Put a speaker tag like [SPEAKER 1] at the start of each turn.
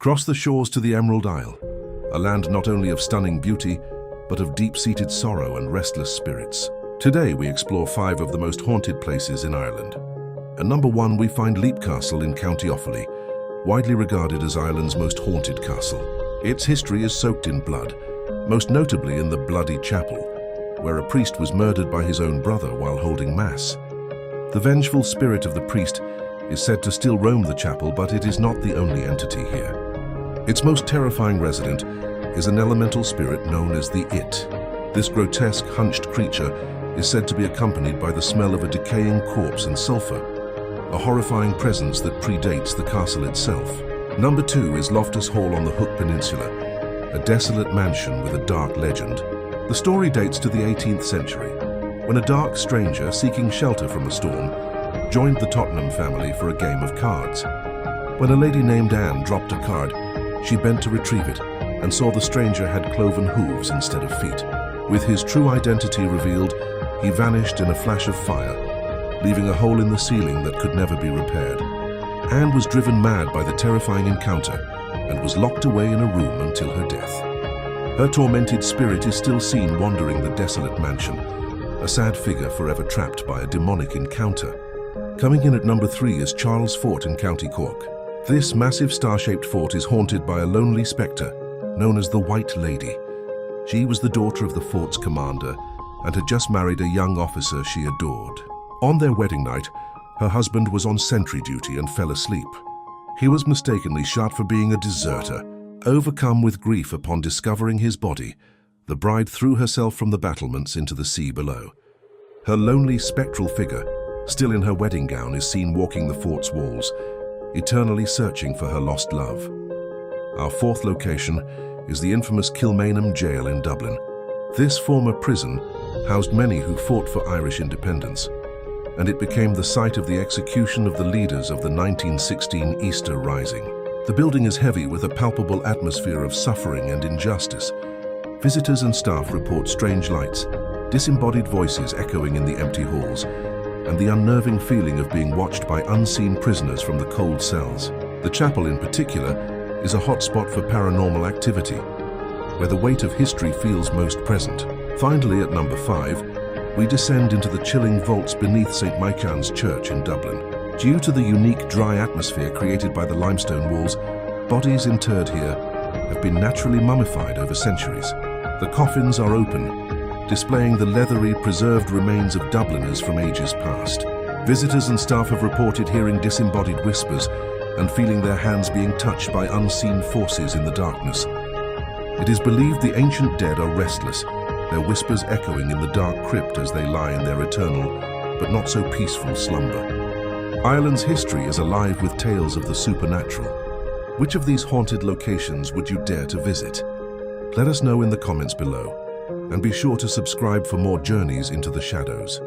[SPEAKER 1] Cross the shores to the Emerald Isle, a land not only of stunning beauty, but of deep-seated sorrow and restless spirits. Today we explore 5 of the most haunted places in Ireland. At number 1 we find Leap Castle in County Offaly, widely regarded as Ireland's most haunted castle. Its history is soaked in blood, most notably in the Bloody Chapel, where a priest was murdered by his own brother while holding mass. The vengeful spirit of the priest is said to still roam the chapel, but it is not the only entity here. Its most terrifying resident is an elemental spirit known as the It. This grotesque, hunched creature is said to be accompanied by the smell of a decaying corpse and sulfur, a horrifying presence that predates the castle itself. Number 2 is Loftus Hall on the Hook Peninsula, a desolate mansion with a dark legend. The story dates to the 18th century, when a dark stranger seeking shelter from a storm joined the Tottenham family for a game of cards. When a lady named Anne dropped a card, she bent to retrieve it and saw the stranger had cloven hooves instead of feet. With his true identity revealed, he vanished in a flash of fire, leaving a hole in the ceiling that could never be repaired. Anne was driven mad by the terrifying encounter and was locked away in a room until her death. Her tormented spirit is still seen wandering the desolate mansion, a sad figure forever trapped by a demonic encounter. Coming in at number 3 is Charles Fort in County Cork. This massive star-shaped fort is haunted by a lonely spectre known as the White Lady. She was the daughter of the fort's commander and had just married a young officer she adored. On their wedding night, her husband was on sentry duty and fell asleep. He was mistakenly shot for being a deserter. Overcome with grief upon discovering his body, the bride threw herself from the battlements into the sea below. Her lonely spectral figure, still in her wedding gown, is seen walking the fort's walls, eternally searching for her lost love. Our 4th location is the infamous Kilmainham Jail in Dublin. This former prison housed many who fought for Irish independence, and it became the site of the execution of the leaders of the 1916 Easter Rising. The building is heavy with a palpable atmosphere of suffering and injustice. Visitors and staff report strange lights, disembodied voices echoing in the empty halls, and the unnerving feeling of being watched by unseen prisoners from the cold cells. The chapel in particular is a hotspot for paranormal activity, where the weight of history feels most present. Finally, at number 5, we descend into the chilling vaults beneath St. Maican's Church in Dublin. Due to the unique dry atmosphere created by the limestone walls, bodies interred here have been naturally mummified over centuries. The coffins are open, displaying the leathery, preserved remains of Dubliners from ages past. Visitors and staff have reported hearing disembodied whispers and feeling their hands being touched by unseen forces in the darkness. It is believed the ancient dead are restless, their whispers echoing in the dark crypt as they lie in their eternal, but not so peaceful slumber. Ireland's history is alive with tales of the supernatural. Which of these haunted locations would you dare to visit? Let us know in the comments below, and be sure to subscribe for more journeys into the shadows.